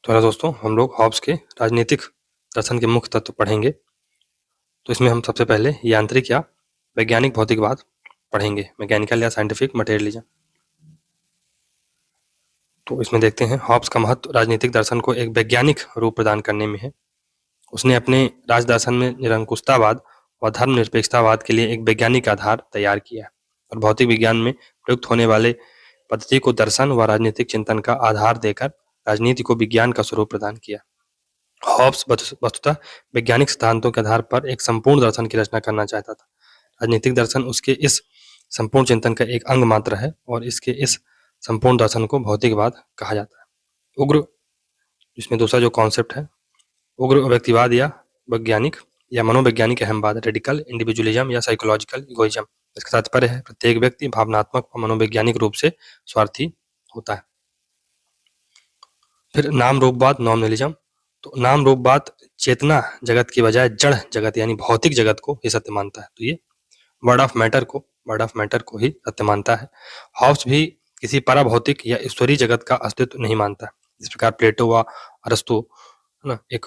तो हेलो दोस्तों, हम लोग हॉब्स के राजनीतिक दर्शन के मुख्य तत्व पढ़ेंगे। तो इसमें हम सबसे पहले यांत्रिक या वैज्ञानिक भौतिकवाद पढ़ेंगे, मैकेनिकल या साइंटिफिक मटेरियलिज्म। तो इसमें देखते हैं हॉब्स का महत्व राजनीतिक दर्शन को एक वैज्ञानिक रूप प्रदान करने में है। उसने अपने राज दर्शन में निरंकुशतावाद व धर्मनिरपेक्षतावाद के लिए एक वैज्ञानिक आधार तैयार किया और भौतिक विज्ञान में प्रयुक्त होने वाले पद्धति को दर्शन व राजनीतिक चिंतन का आधार देकर राजनीति को विज्ञान का स्वरूप प्रदान किया। हॉब्स वस्तुतः वैज्ञानिक सिद्धांतों के आधार पर एक संपूर्ण दर्शन की रचना करना चाहता था। राजनीतिक दर्शन उसके इस संपूर्ण चिंतन का एक अंग मात्र है और इसके इस संपूर्ण दर्शन को भौतिकवाद कहा जाता है। उग्र, इसमें दूसरा जो कॉन्सेप्ट है, उग्र व्यक्तिवाद या वैज्ञानिक या मनोवैज्ञानिक अहमवाद, रेडिकल इंडिविजुअलिज्म या साइकोलॉजिकल इगोइज्म। इसका तात्पर्य है प्रत्येक व्यक्ति भावनात्मक व मनोवैज्ञानिक रूप से स्वार्थी होता है। फिर नाम रूपवाद, नॉमिनलिज्म। तो नाम रूपवाद चेतना जगत की बजाय जड़ जगत यानी भौतिक जगत को ही सत्य मानता है। तो ये वर्ड ऑफ मैटर को ही सत्य मानता है। हॉब्स भी किसी पराभौतिक या ईश्वरीय जगत का अस्तित्व नहीं मानता। इस प्रकार प्लेटो व अरस्तु है ना एक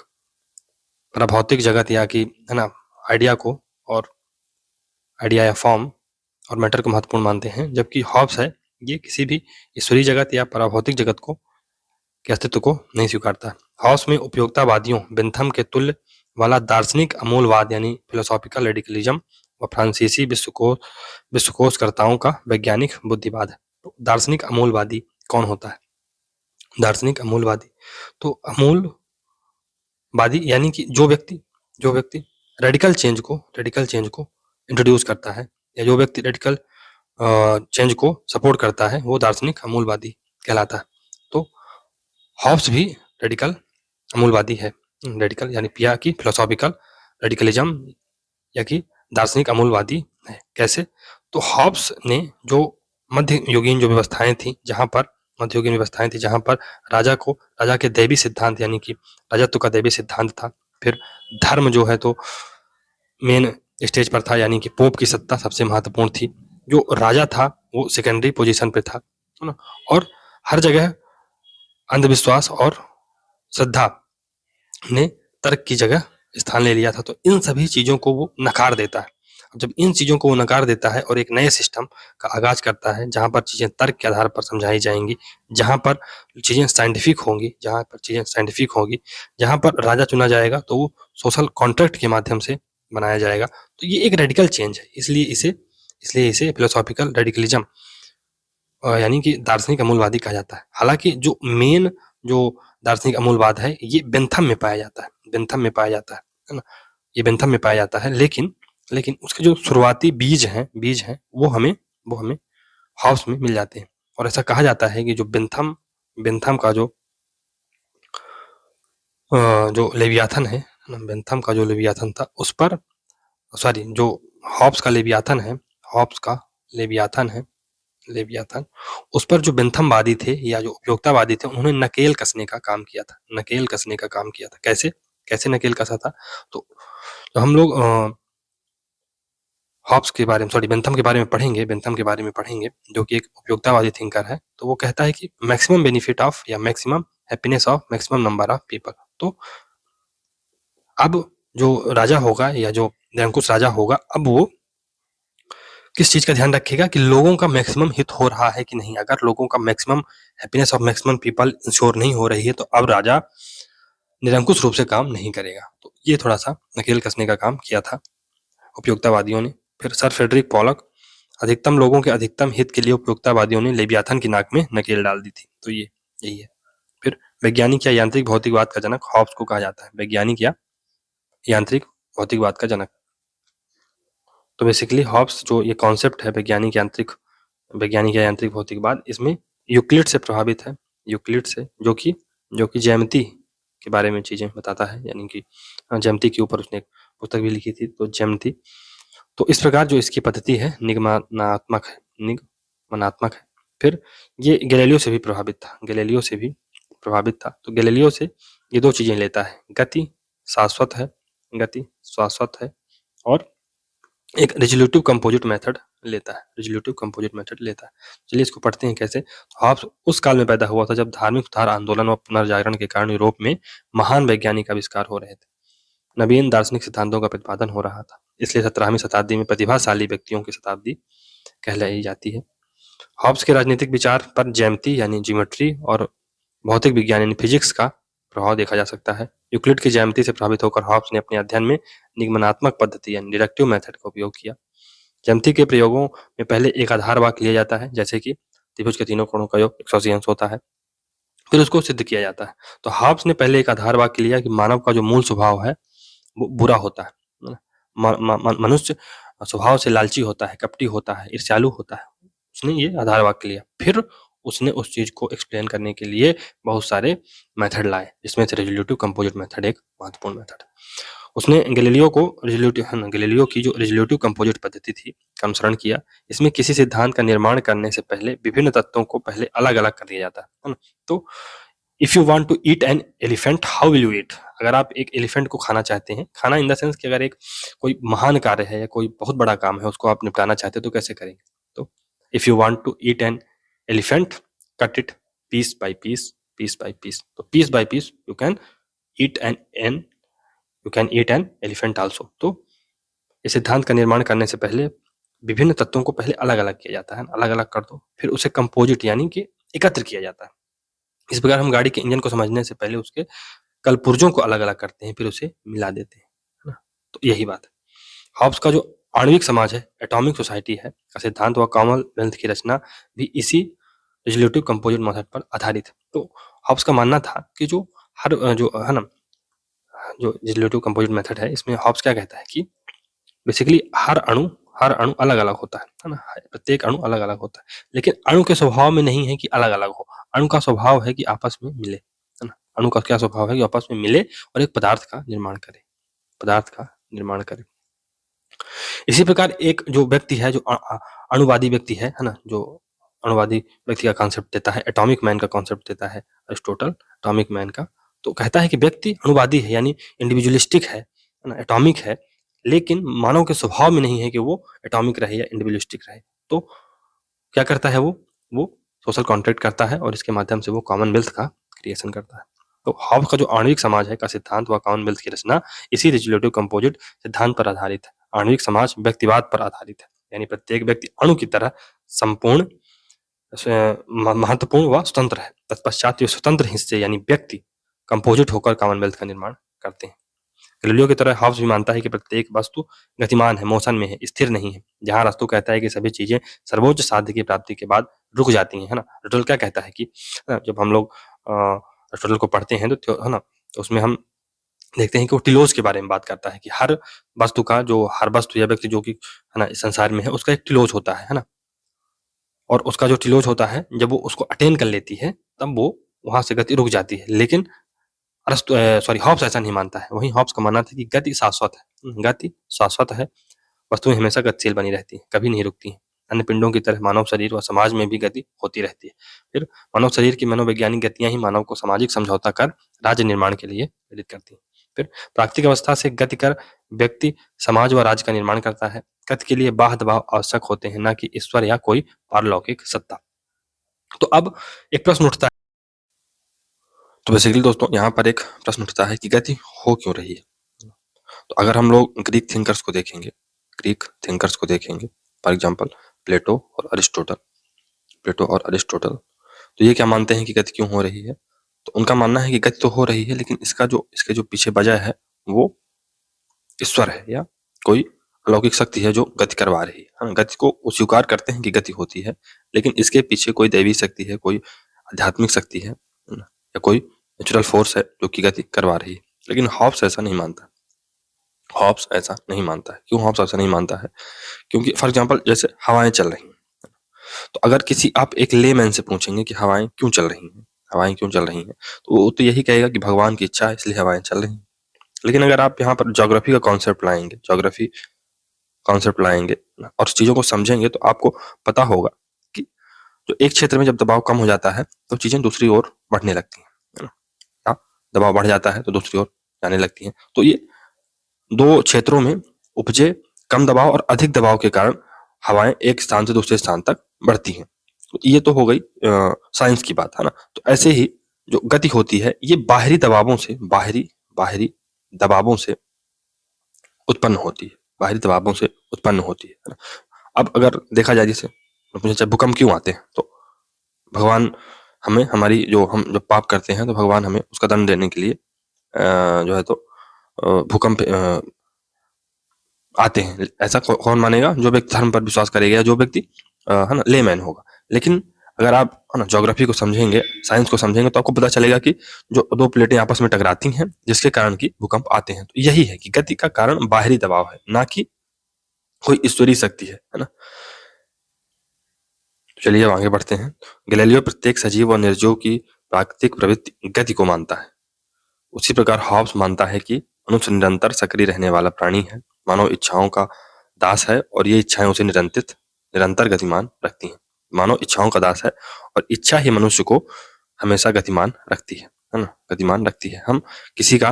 पराभौतिक जगत या कि है ना आइडिया को और आइडिया या फॉर्म और मैटर को महत्वपूर्ण मानते हैं, जबकि हॉब्स है ये किसी भी ईश्वरीय जगत या पराभौतिक जगत को के अस्तित्व को नहीं स्वीकारता। हॉब्स में उपयोगितावादियों बेंथम के तुल्य वाला दार्शनिक अमूलवाद यानी फिलोसॉफिकल रेडिकलिज्म व फ्रांसीसी विश्वकोशकर्ताओं का वैज्ञानिक बुद्धिवाद है। तो दार्शनिक अमूलवादी कौन होता है? दार्शनिक अमूलवादी तो अमूलवादी यानी कि जो व्यक्ति रेडिकल चेंज को इंट्रोड्यूस करता है या जो व्यक्ति रेडिकल चेंज को सपोर्ट करता है वो दार्शनिक अमूलवादी कहलाता है। तो हॉब्स भी रेडिकल अमूलवादी है। रेडिकल यानी पिया की फिलोसॉफिकल रेडिकलिज्म या कि दार्शनिक अमूलवादी है। कैसे? तो हॉब्स ने जो मध्ययुगीन व्यवस्थाएं थी जहां पर राजा के दैवी सिद्धांत यानी कि राजत्व का दैवी सिद्धांत था। फिर धर्म जो है तो मेन स्टेज पर था यानी कि पोप की सत्ता सबसे महत्वपूर्ण थी। जो राजा था वो सेकेंडरी पोजीशन पे था, है ना। और हर जगह अंधविश्वास और श्रद्धा ने तर्क की जगह स्थान ले लिया था। तो इन सभी चीजों को वो नकार देता है। जब इन चीजों को वो नकार देता है और एक नए सिस्टम का आगाज करता है जहां पर चीजें तर्क के आधार पर समझाई जाएंगी, जहां पर चीजें साइंटिफिक होंगी, जहां पर राजा चुना जाएगा तो वो सोशल कॉन्ट्रैक्ट के माध्यम से बनाया जाएगा। तो ये एक रेडिकल चेंज है, इसलिए इसे फिलोसॉफिकल रेडिकलिज्म यानी कि दार्शनिक अमूलवादी कहा जाता है। हालांकि जो मेन जो दार्शनिक अमूलवाद है ये बेंथम में पाया जाता है, है ना। ये बेंथम में पाया जाता है, लेकिन उसके जो शुरुआती बीज हैं वो हमें हॉब्स में मिल जाते हैं। और ऐसा कहा जाता है कि जो बेंथम का जो लेवियाथन है, बेंथम का जो लेवियाथन था उस पर जो हॉब्स का लेवियाथन उस पर जो बेंथमवादी थे या जो उपयोगितावादी थे उन्होंने नकेल कसने का काम किया था। कैसे नकेल कसा था? तो हम लोग बेंथम के बारे में पढ़ेंगे जो कि एक उपयोगितावादी थिंकर है। तो वो कहता है कि मैक्सिमम बेनिफिट ऑफ या maximum happiness of maximum number of people. तो अब जो राजा होगा या जो निरंकुश राजा होगा, अब वो किस चीज का ध्यान रखेगा कि लोगों का मैक्सिमम हित हो रहा है कि नहीं। अगर लोगों का maximum happiness of maximum people ensure नहीं हो रही है तो अब राजा निरंकुश रूप से काम नहीं करेगा। तो ये थोड़ा सा नकेल कसने का काम किया था उपयोगितावादियों ने। फिर सर फ्रेडरिक पॉलक, अधिकतम लोगों के अधिकतम हित के लिए उपयोगितावादियों ने लेवियाथन की नाक में नकेल डाल दी थी। तो ये यही है। फिर वैज्ञानिक या यांत्रिक भौतिकवाद का जनक हॉब्स को कहा जाता है, वैज्ञानिक या यांत्रिक भौतिकवाद का जनक। तो बेसिकली हॉब्स जो ये कॉन्सेप्ट है वैज्ञानिक या यांत्रिक भौतिकवाद, इसमें यूक्लिड से प्रभावित है, जो कि ज्यामिति के बारे में चीजें बताता है, यानी कि ज्यामिति के ऊपर उसने एक पुस्तक भी लिखी थी। तो ज्यामिति, तो इस प्रकार जो इसकी पद्धति है निगमनात्मक है। फिर ये गैलीलियो से भी प्रभावित था। तो गैलीलियो से ये दो चीजें लेता है, गति शाश्वत है और एक रिजोल्यूटिव कंपोजिट मेथड लेता है, रिजोल्यूटिव कंपोजिट मेथड लेता है। चलिए इसको पढ़ते हैं कैसे। तो हॉब्स उस काल में पैदा हुआ था जब धार्मिक उद्धार आंदोलन व पुनर्जागरण के कारण यूरोप में महान वैज्ञानिक आविष्कार हो रहे थे, नवीन दार्शनिक सिद्धांतों का प्रतिपादन हो रहा था, इसलिए 17वीं शताब्दी में प्रतिभाशाली व्यक्तियों की शताब्दी कहलाई जाती है। हॉब्स के राजनीतिक विचार पर ज्यामिति यानी ज्योमेट्री और भौतिक विज्ञान यानी फिजिक्स का प्रभाव देखा जा सकता है। यूक्लिड की ज्यामिति से प्रभावित होकर हॉब्स ने अपने अध्ययन में निगमनात्मक पद्धति यानी डिडक्टिव मेथड का उपयोग किया। ज्यामिति के प्रयोगों में पहले एक आधार वाक्य लिया जाता है, जैसे कि त्रिभुज के तीनों कोणों का योग 180 अंश होता है, फिर उसको सिद्ध किया जाता है। तो हॉब्स ने पहले एक आधार वाक्य लिया कि मानव का जो मूल स्वभाव है वो बुरा होता है। मनुष्य स्वभाव से लालची होता है, कपटी होता है, ईर्ष्यालु होता है। उसने ये आधार वाक्य लिया, फिर उसने उस चीज को एक्सप्लेन करने के लिए बहुत सारे मेथड लाए, जिसमें से रिजोल्यूटिव कंपोजिट मेथड एक महत्वपूर्ण मेथड है। उसने गैलीलियो की जो रिजोल्यूटिव कंपोजिट पद्धति थी का अनुसरण किया। इसमें किसी सिद्धांत का निर्माण करने से पहले विभिन्न तत्वों को पहले अलग अलग कर दिया जाता है ना। तो if you want to eat an elephant how will you eat, अगर आप एक एलिफेंट को खाना चाहते हैं, खाना इन द सेंस कि अगर एक कोई महान कार्य है या कोई बहुत बड़ा काम है उसको आप निपटाना चाहते हैं तो कैसे करेंगे। तो if you want to eat an elephant cut it piece by piece, piece by piece. तो piece by piece you can eat an elephant also. तो इस सिद्धांत का निर्माण करने से पहले विभिन्न तत्वों को पहले अलग अलग किया जाता है, अलग अलग कर दो, फिर उसे कंपोजिट यानी कि एकत्र किया जाता है। इस प्रकार हम गाड़ी के इंजन को समझने से पहले उसके कल पुर्जों को अलग अलग करते हैं, फिर उसे मिला देते हैं, है ना। तो यही बात है। हॉब्स का जो आणविक समाज है, एटॉमिक सोसाइटी है का सिद्धांत व कॉमनवेल्थ की रचना भी इसी रिजोल्यूटिव कंपोजिट मेथड पर आधारित है। तो हॉब्स का मानना था कि जो है ना, जो रिजोल्यूटिव कंपोजिट मेथड है, इसमें हॉब्स क्या कहता है कि बेसिकली हर अणु अलग अलग होता है ना, प्रत्येक अणु अलग अलग होता है, लेकिन अणु के स्वभाव में नहीं है कि अलग अलग हो। अणु का स्वभाव है कि आपस में मिले, है ना। अणु का क्या स्वभाव है कि आपस में मिले और एक पदार्थ का निर्माण करे। इसी प्रकार एक जो व्यक्ति है, जो अणुवादी व्यक्ति है ना, जो अणुवादी व्यक्ति का कॉन्सेप्ट देता है, एटॉमिक मैन का कॉन्सेप्ट देता है अरिस्टोटल, एटॉमिक मैन का। तो कहता है कि व्यक्ति अणुवादी है यानी इंडिविजुअलिस्टिक है ना, एटॉमिक है, लेकिन मानव के स्वभाव में नहीं है कि वो एटॉमिक रहे या इंडिविजुअलिस्टिक रहे। तो क्या करता है वो सोशल कॉन्ट्रैक्ट करता है और इसके माध्यम से वो कॉमनवेल्थ का क्रिएशन करता है। तो हॉब्स का जो आणविक समाज है का सिद्धांत व कॉमनवेल्थ की रचना इसी रिजोल्यूटिव कंपोजिट सिद्धांत पर आधारित है। आणविक समाज व्यक्तिवाद पर आधारित है, यानी प्रत्येक व्यक्ति अणु की तरह संपूर्ण, महत्वपूर्ण व स्वतंत्र है। तत्पश्चात स्वतंत्र हिस्से यानी व्यक्ति कंपोजिट होकर कॉमनवेल्थ का निर्माण करते हैं। गैलीलियो की तरह हॉब्स भी मानता है कि प्रत्येक वस्तु गतिमान है, मोशन में है, स्थिर नहीं है। जहां अरस्तु कहता है कि सभी चीजें सर्वोच्च साध्य की प्राप्ति के बाद रुक जाती हैं, है ना। अरिस्टोटल क्या कहता है कि जब हम लोग अरिस्टोटल को पढ़ते हैं तो है ना, तो उसमें हम देखते हैं कि वो टिलोस के बारे में बात करता है कि हर वस्तु या व्यक्ति जो कि है ना इस संसार में है, उसका एक टिलोस होता है ना। और उसका जो टिलोस होता है, जब वो उसको अटेन कर लेती है तब वो वहां से गति रुक जाती है। लेकिन हॉब्स ऐसा नहीं मानता है। वहीं हॉब्स का मानना था कि गति शाश्वत है, वस्तुएं हमेशा गतिशील बनी रहती हैं, कभी नहीं रुकती हैं। अन्य पिंडों की तरह मानव शरीर व समाज में भी गति होती रहती है। फिर मानव शरीर की मनोवैज्ञानिक गतियां ही मानव को सामाजिक समझौता कर राज्य निर्माण के लिए प्रेरित करती हैं। फिर प्राकृतिक अवस्था से गति कर व्यक्ति समाज व राज्य का निर्माण करता है। गति के लिए बाह्य दबाव आवश्यक होते हैं, न कि ईश्वर या कोई पारलौकिक सत्ता। तो अब एक प्रश्न उठता है, तो बेसिकली दोस्तों यहाँ पर एक प्रश्न उठता है कि गति हो क्यों रही है। तो अगर हम लोग ग्रीक थिंकर्स को देखेंगे, फॉर एग्जांपल प्लेटो और अरिस्टोटल, तो ये क्या मानते हैं कि गति क्यों हो रही है। तो उनका मानना है कि गति तो हो रही है, लेकिन इसके जो पीछे वजह है वो ईश्वर है या कोई अलौकिक शक्ति है जो गति करवा रही है। गति को वो स्वीकार करते हैं कि गति होती है, लेकिन इसके पीछे कोई दैवी शक्ति है, कोई आध्यात्मिक शक्ति है या कोई नेचुरल फोर्स है जो कि गति करवा रही है। लेकिन हॉब्स ऐसा नहीं मानता है। क्यों हॉब्स ऐसा नहीं मानता है? क्योंकि फॉर एग्जांपल जैसे हवाएं चल रही हैं, तो अगर किसी आप एक लेमैन से पूछेंगे कि हवाएं क्यों चल रही हैं, तो वो तो यही कहेगा कि भगवान की इच्छा है इसलिए हवाएं चल रही हैं। लेकिन अगर आप यहाँ पर ज्योग्राफी का कॉन्सेप्ट लाएंगे और चीजों को समझेंगे, तो आपको पता होगा कि जो एक क्षेत्र में जब दबाव कम हो जाता है तो चीजें दूसरी ओर बढ़ने लगती हैं, या दबाव बढ़ जाता है तो दूसरी ओर जाने लगती हैं। तो ये दो क्षेत्रों में उपजे कम दबाव और अधिक दबाव के कारण हवाएं एक स्थान से दूसरे स्थान तक बढ़ती हैं। तो ये तो हो गई साइंस की बात, है ना। तो ऐसे ही जो गति होती है ये बाहरी दबावों से बाहरी दबावों से उत्पन्न होती है, बाहरी दबावों से उत्पन्न होती है ना। अब अगर देखा जाए, जैसे मुझे चाहे भूकंप क्यों आते हैं, तो भगवान हमें हमारी जो हम जब पाप करते हैं तो भगवान हमें उसका दंड देने के लिए जो है तो भूकंप आते हैं। ऐसा कौन मानेगा? जो व्यक्ति धर्म पर विश्वास करेगा या जो व्यक्ति है ना लेमैन होगा। लेकिन अगर आप है ना ज्योग्राफी को समझेंगे, साइंस को समझेंगे, तो आपको पता चलेगा कि जो दो प्लेटें आपस में टकराती हैं जिसके कारण की भूकंप आते हैं। तो यही है कि गति का कारण बाहरी दबाव है, ना कि कोई ईश्वरीय शक्ति है ना। चलिए अब आगे बढ़ते हैं। गैलीलियो प्रत्येक सजीव और निर्जीव की प्राकृतिक प्रवृत्ति गति को मानता है। उसी प्रकार हॉब्स मानता है कि मनुष्य निरंतर सक्रिय रहने वाला प्राणी है, मानव इच्छाओं का दास है और ये इच्छाएं उसे निरंतर गतिमान रखती हैं। मानव इच्छाओं का दास है और इच्छा ही मनुष्य को हमेशा गतिमान रखती है ना, गतिमान रखती है। हम किसी का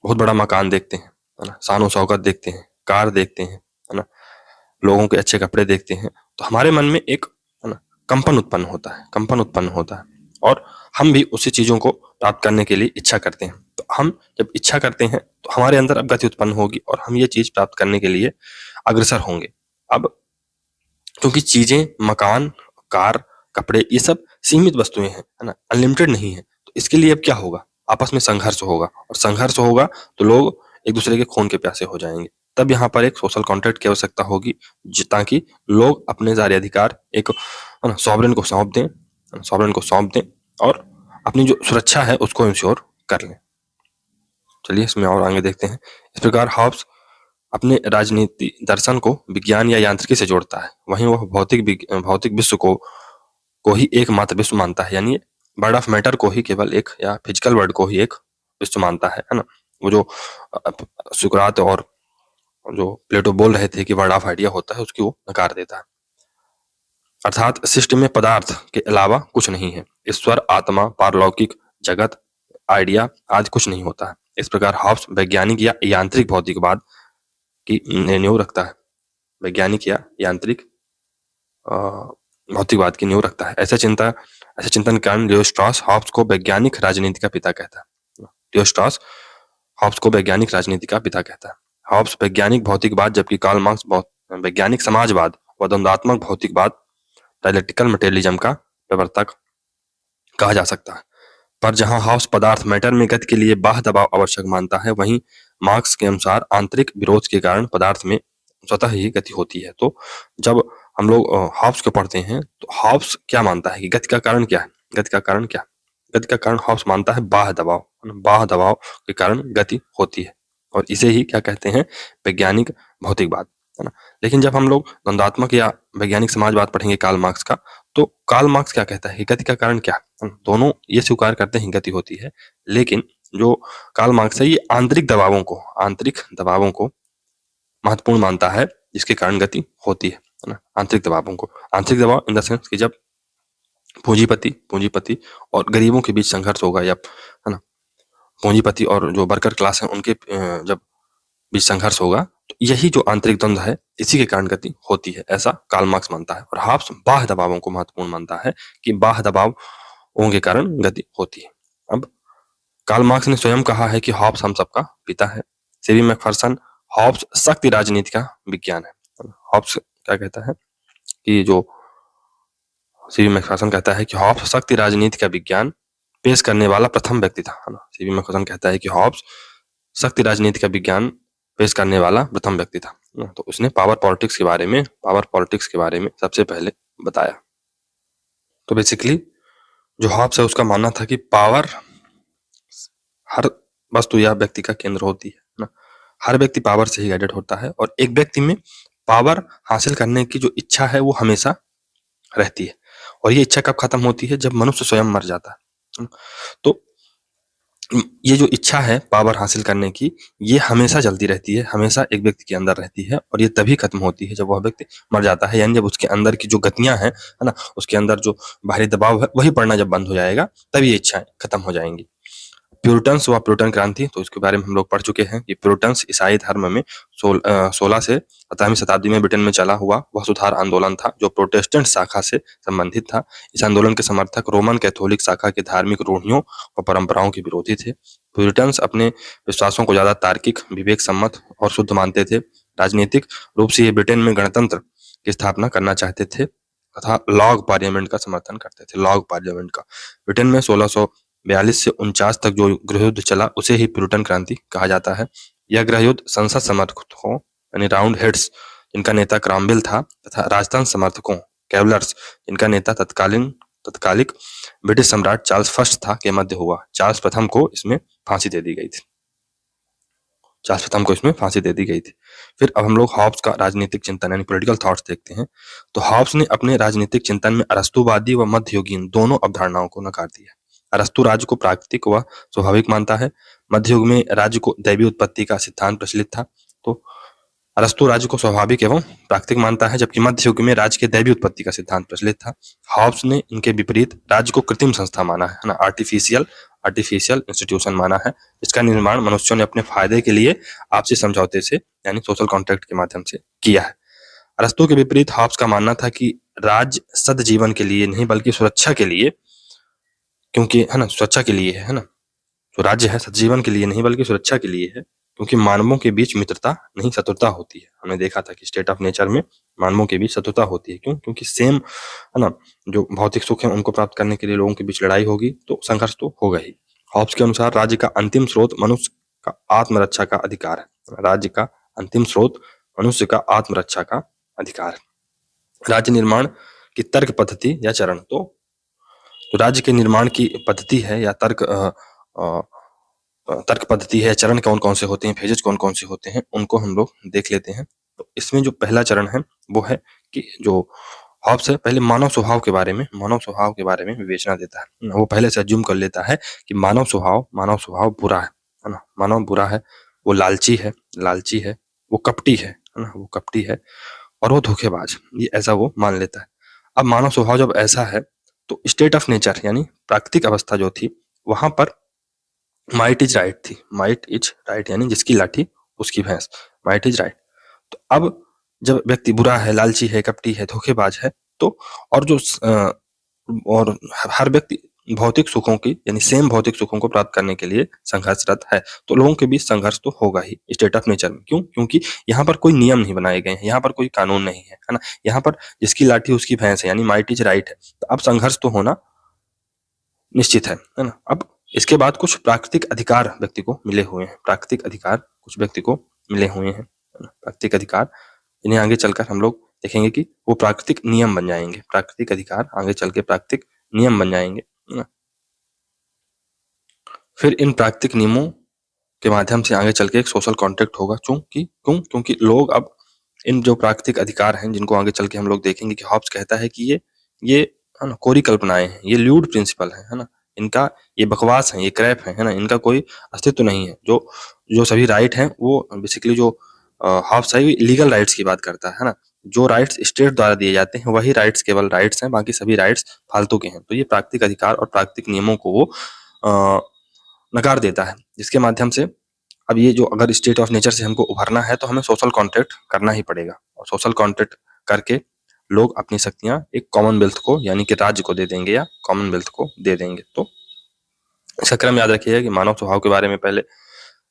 बहुत बड़ा मकान देखते हैं, है ना, शान शौकत देखते हैं, कार देखते हैं, है ना, लोगों के अच्छे कपड़े देखते हैं, तो हमारे मन में एक है ना कंपन उत्पन्न होता है और हम भी उसी चीजों को प्राप्त करने के लिए इच्छा करते हैं। तो हम जब इच्छा करते हैं तो हमारे अंदर अब गति उत्पन्न होगी और हम ये चीज प्राप्त करने के लिए अग्रसर होंगे। अब क्योंकि चीजें, मकान, कार, कपड़े, ये सब सीमित वस्तुएं हैं, है ना, अनलिमिटेड नहीं है। तो इसके लिए अब क्या होगा? आपस में संघर्ष होगा और संघर्ष होगा तो लोग एक दूसरे के खून के प्यासे हो जाएंगे। तब यहाँ पर एक सोशल कॉन्ट्रैक्ट की आवश्यकता होगी ताकि लोग अपने जारी अधिकार एक सॉवरेन को सौंप दें और अपनी जो सुरक्षा है उसको इंश्योर कर लें। चलिए इसमें और आगे देखते हैं। इस प्रकार हॉब्स अपने राजनीति दर्शन को विज्ञान या यांत्रिकी से जोड़ता है, वहीं वह भौतिक विश्व को ही एकमात्र विश्व मानता है, यानी वर्ड ऑफ मैटर को ही केवल एक, या फिजिकल वर्ड को ही एक विश्व मानता है ना। वो जो सुकरात और जो प्लेटो बोल रहे थे कि वर्ड ऑफ आइडिया होता है, उसकी वो नकार देता है। अर्थात सृष्टि में पदार्थ के अलावा कुछ नहीं है, ईश्वर, आत्मा, पारलौकिक जगत, आइडिया आदि कुछ नहीं होता है। इस प्रकार हॉब्स वैज्ञानिक या यांत्रिक भौतिकवाद की नींव रखता है, वैज्ञानिक या यांत्रिक भौतिकवाद की नींव रखता है। ऐसे चिंतन के कारण लियो स्ट्रॉस हॉब्स को वैज्ञानिक राजनीति का पिता कहता है। लियो स्ट्रॉस हॉब्स को वैज्ञानिक राजनीति का पिता कहता है। हॉब्स वैज्ञानिक भौतिकवाद, जबकि कार्ल मार्क्स वैज्ञानिक समाजवाद व द्वंद्वात्मक भौतिकवाद, डायलेक्टिकल मटेरियलिज्म का प्रवर्तक कहा जा सकता है। पर जहां हॉब्स पदार्थ मैटर में गति के लिए बाह्य दबाव आवश्यक मानता है, वहीं मार्क्स के अनुसार आंतरिक विरोध के कारण पदार्थ में स्वतः ही गति होती है। तो जब हम लोग हॉब्स को पढ़ते हैं तो हॉब्स क्या मानता है कि गति का कारण क्या है? गति का कारण हॉब्स मानता है बाह्य दबाव के कारण गति होती है और इसे ही क्या कहते हैं? वैज्ञानिक भौतिकवाद, है ना। लेकिन जब हम लोग द्वंद्वात्मक या वैज्ञानिक समाजवाद पढ़ेंगे कार्ल मार्क्स का, तो कार्ल मार्क्स क्या कहता है कि गति का कारण क्या है? दोनों ये स्वीकार करते हैं गति होती है, लेकिन जो कार्ल मार्क्स है ये आंतरिक दबावों को महत्वपूर्ण मानता है जिसके कारण गति होती है ना। आंतरिक दबाव इन द सेंस कि जब पूंजीपति और गरीबों के बीच संघर्ष होगा, या है ना, पूंजीपति और जो वर्कर क्लास है उनके जब बीच संघर्ष होगा, तो यही जो आंतरिक द्वंद्व है इसी के कारण गति होती है, ऐसा कार्ल मार्क्स मानता है। और हॉब्स बाह्य दबावों को महत्वपूर्ण मानता है कि बाह्य दबावों के कारण गति होती है। अब कार्ल मार्क्स ने स्वयं कहा है कि हॉब्स हम सबका पिता है। सीबी मैकफर्सन हॉब्स शक्ति राजनीति का विज्ञान है। हॉब्स क्या कहता है कि जो सीबी मैकफर्सन कहता है कि हॉब्स शक्ति राजनीति का विज्ञान पेश करने वाला प्रथम व्यक्ति था, है ना। सीबी मैकफर्सन कहता है कि हॉब्स शक्ति राजनीति का विज्ञान पेश करने वाला प्रथम व्यक्ति था। तो उसने पावर पॉलिटिक्स के बारे में सबसे पहले बताया। तो बेसिकली जो हॉब्स है उसका मानना था कि पावर हर वस्तु या व्यक्ति का केंद्र होती है ना। हर व्यक्ति पावर से ही गाइडेड होता है और एक व्यक्ति में पावर हासिल करने की जो इच्छा है वो हमेशा रहती है, और ये इच्छा कब खत्म होती है? जब मनुष्य स्वयं मर जाता है। तो ये जो इच्छा है पावर हासिल करने की, ये हमेशा चलती रहती है, हमेशा एक व्यक्ति के अंदर रहती है, और ये तभी खत्म होती है जब वह व्यक्ति मर जाता है, यानी जब उसके अंदर की जो गतियां हैं, है ना, उसके अंदर जो बाहरी दबाव है वही पड़ना जब बंद हो जाएगा, तभी ये इच्छाएं खत्म हो जाएंगी। प्यूरिटन्स व प्यूरिटन क्रांति, तो इसके बारे में हम लोग पढ़ चुके हैं कि प्यूरिटन्स ईसाई धर्म में 16 से 17वीं शताब्दी में ब्रिटेन में चला हुआ वह सुधार आंदोलन था जो प्रोटेस्टेंट शाखा से संबंधित था। इस आंदोलन के समर्थक रोमन कैथोलिक शाखा की धार्मिक रूढ़ियों व परंपराओं के विरोधी थे। प्यूरिटन्स अपने विश्वासों को ज्यादा तार्किक, विवेक सम्मत और शुद्ध मानते थे। राजनीतिक रूप से ये ब्रिटेन में गणतंत्र की स्थापना करना चाहते थे तथा लॉग पार्लियामेंट का समर्थन करते थे। लॉग पार्लियामेंट का ब्रिटेन में 1642 से 49 तक जो गृहयुद्ध चला उसे ही प्यूरिटन क्रांति कहा जाता है। यह गृहयुद्ध संसद समर्थकों यानी राउंड हेड्स जिनका नेता क्रॉमवेल था तथा राजतंत्र समर्थकों कैवलर्स जिनका नेता तत्कालिक ब्रिटिश सम्राट चार्ल्स फर्स्ट था के मध्य हुआ। चार्ल्स प्रथम को इसमें फांसी दे दी गई थी। फिर अब हम लोग हॉब्स का राजनीतिक चिंतन यानी पॉलिटिकल थॉट्स देखते हैं। तो हॉब्स ने अपने राजनीतिक चिंतन में अरस्तुवादी व मध्ययुगीन दोनों अवधारणाओं को नकार दिया। अरस्तु राज्य को प्राकृतिक व स्वाभाविक मानता है। मध्ययुग में राज्य को दैवीय उत्पत्ति का सिद्धांत प्रचलित था। तो अरस्तु राज्य को स्वाभाविक एवं प्राकृतिक मानता है जबकि मध्य युग में राज्य के दैवीय उत्पत्ति का सिद्धांत प्रचलित था। हॉब्स ने इनके विपरीत राज्य को कृत्रिम संस्था माना है ना, आर्टिफिशियल इंस्टीट्यूशन माना है। इसका निर्माण मनुष्यों ने अपने फायदे के लिए आपसी समझौते से यानी सोशल कॉन्ट्रैक्ट के माध्यम से किया है। अरस्तु के विपरीत हॉब्स का मानना था कि राज्य सद्जीवन के लिए नहीं बल्कि सुरक्षा के लिए, क्योंकि है ना सुरक्षा के लिए है ना, जो राज्य है सद्जीवन के लिए नहीं बल्कि सुरक्षा के लिए है क्योंकि मानवों के बीच मित्रता नहीं शत्रुता होती है। हमने देखा था कि स्टेट ऑफ नेचर में मानवों के बीच शत्रुता होती है। क्यों? क्योंकि सेम है ना जो भौतिक सुख है उनको प्राप्त करने के लिए लोगों के बीच लड़ाई होगी तो संघर्ष तो होगा ही। हॉब्स के अनुसार राज्य का अंतिम स्रोत मनुष्य का आत्मरक्षा का अधिकार है। राज्य का अंतिम स्रोत मनुष्य का आत्मरक्षा का अधिकार है। राज्य निर्माण की तर्क पद्धति या चरण, तो राज्य के निर्माण की पद्धति है या तर्क पद्धति है, चरण कौन कौन से होते हैं, फेजेस कौन कौन से होते हैं, उनको हम लोग देख लेते हैं। तो इसमें जो पहला चरण है वो है कि जो हॉब्स है पहले मानव स्वभाव के बारे में विवेचना देता है। वो पहले से अज्यूम कर लेता है कि मानव स्वभाव बुरा है ना, मानव बुरा है, वो लालची है, वो कपटी है ना, वो कपटी है और वो धोखेबाज, ये ऐसा वो मान लेता है। अब मानव स्वभाव जब ऐसा है तो स्टेट ऑफ नेचर यानी प्राकृतिक अवस्था जो थी वहां पर माइट इज राइट यानी जिसकी लाठी उसकी भैंस, माइट इज राइट। तो अब जब व्यक्ति बुरा है, लालची है, कपटी है, धोखेबाज है तो और हर व्यक्ति भौतिक सुखों की यानी सेम भौतिक सुखों को प्राप्त करने के लिए संघर्षरत है तो लोगों के बीच संघर्ष तो होगा ही स्टेट ऑफ नेचर में। क्यों? क्योंकि यहाँ पर कोई नियम नहीं बनाए गए हैं, यहाँ पर कोई कानून नहीं है ना, यहाँ पर जिसकी लाठी उसकी भैंस है यानी माइट इज राइट है। तो अब संघर्ष तो होना निश्चित है ना। अब इसके बाद कुछ प्राकृतिक अधिकार व्यक्ति को मिले हुए हैं, प्राकृतिक अधिकार इन्हें आगे चलकर हम लोग देखेंगे कि वो प्राकृतिक नियम बन जाएंगे, प्राकृतिक अधिकार आगे चल के प्राकृतिक नियम बन जाएंगे ना। फिर इन प्राकृतिक नियमों के माध्यम से आगे चल के एक सोशल कॉन्ट्रैक्ट होगा। क्योंकि लोग अब इन जो प्राकृतिक अधिकार हैं जिनको आगे चल के हम लोग देखेंगे कि हॉब्स कहता है कि ये है ना कोरी कल्पनाएं हैं, ये ल्यूड प्रिंसिपल है ना, इनका ये बकवास है, ये क्रैप है ना, इनका कोई अस्तित्व नहीं है। जो सभी राइट हैं वो बेसिकली जो हॉब्स है लीगल राइट्स की बात करता है ना, जो राइट्स स्टेट द्वारा दिए जाते हैं वही राइट्स केवल राइट्स हैं, बाकी सभी राइट्स फालतू के हैं। तो ये प्राकृतिक अधिकार और प्राकृतिक नियमों को वो नकार देता है, जिसके माध्यम से अब ये जो अगर स्टेट ऑफ नेचर से हमको उभरना है तो हमें सोशल कॉन्ट्रैक्ट करना ही पड़ेगा और सोशल कॉन्ट्रैक्ट करके लोग अपनी शक्तियां एक कॉमनवेल्थ को यानी कि राज्य को दे देंगे या कॉमनवेल्थ को दे देंगे। तो इसका क्रम याद रखिएगा कि मानव स्वभाव के बारे में पहले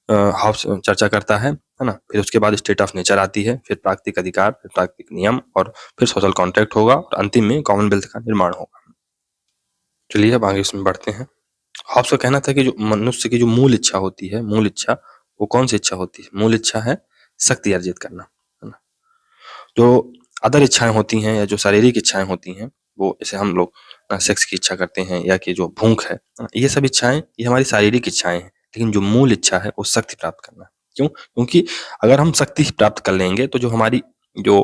हॉब्स चर्चा करता है ना, फिर उसके बाद स्टेट ऑफ नेचर आती है, फिर प्राकृतिक अधिकार, फिर प्राकृतिक नियम और फिर सोशल कॉन्ट्रैक्ट होगा और अंतिम में कॉमनवेल्थ का निर्माण होगा। चलिए अब आगे इसमें बढ़ते हैं। हॉब्स का कहना था कि जो मनुष्य की जो मूल इच्छा होती है, मूल इच्छा वो कौन सी इच्छा होती है? मूल इच्छा है शक्ति अर्जित करना, है ना। जो अदर इच्छाएं होती हैं या जो शारीरिक इच्छाएं होती हैं वो जैसे हम लोग सेक्स की इच्छा करते हैं या कि जो भूख है, ये सब इच्छाएं ये हमारी शारीरिक इच्छाएं हैं, लेकिन जो मूल इच्छा है वो शक्ति प्राप्त करना। क्यों? क्योंकि अगर हम शक्ति प्राप्त कर लेंगे तो जो हमारी जो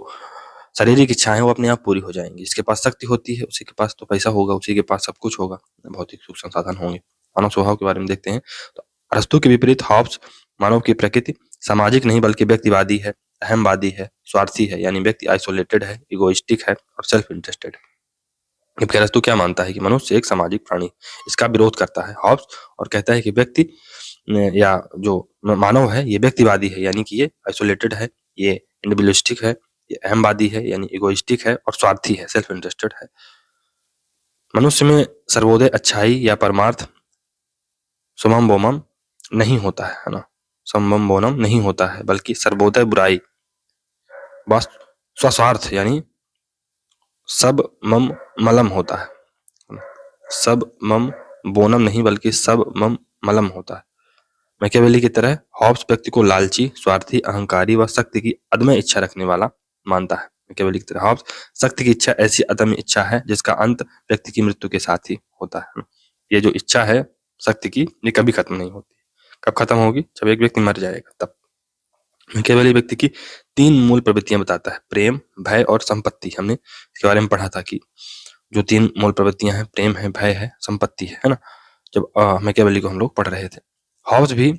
शारीरिक इच्छाएं हैं वो अपने आप पूरी हो जाएंगी। जिसके पास शक्ति होती है उसी के पास तो पैसा होगा, उसी के पास सब कुछ होगा, भौतिक सुख संसाधन होंगे। मानव स्वभाव के बारे में देखते हैं तो अरस्तु के विपरीत हॉब्स मानव की प्रकृति सामाजिक नहीं बल्कि व्यक्तिवादी है, अहमवादी है, स्वार्थी है, यानी व्यक्ति आइसोलेटेड है, इगोइस्टिक है और सेल्फ इंटरेस्टेड है। जबकि अरस्तु क्या मानता है कि मनुष्य एक सामाजिक प्राणी, इसका विरोध करता है हॉब्स, और कहता है कि व्यक्ति या जो मानव है ये व्यक्तिवादी है, यानी कि ये आइसोलेटेड है, ये इंडिविजुअलिस्टिक है, ये अहमवादी है यानी इगोइस्टिक है, और स्वार्थी है, सेल्फ इंटरेस्टेड है। मनुष्य में सर्वोदय, अच्छाई या परमार्थ, सुमम बोमम नहीं होता है ना, समम बोनम नहीं होता है, बल्कि सर्वोदय बुराई, स्वस्वार्थ यानी सब मम मलम होता है। सब मम बोनम नहीं बल्कि सब मम मलम होता है। मैकियावेली की तरह हॉब्स व्यक्ति को लालची, स्वार्थी, अहंकारी व शक्ति की अदम्य इच्छा रखने वाला मानता है। मैकियावेली की तरह हॉब्स शक्ति की इच्छा ऐसी अदम्य इच्छा है जिसका अंत व्यक्ति की मृत्यु के साथ ही होता है। ये जो इच्छा है शक्ति की, ये कभी खत्म नहीं होती। कब खत्म होगी? जब एक व्यक्ति मर जाएगा तब। मैकियावेली व्यक्ति की 3 मूल प्रवृत्तियां बताता है, प्रेम, भय और संपत्ति। हमने इसके बारे में पढ़ा था कि जो 3 मूल प्रवृत्तियां हैं, प्रेम है, भय है, संपत्ति है ना, जब मैकियावेली को हम लोग पढ़ रहे थे। हॉब्स भी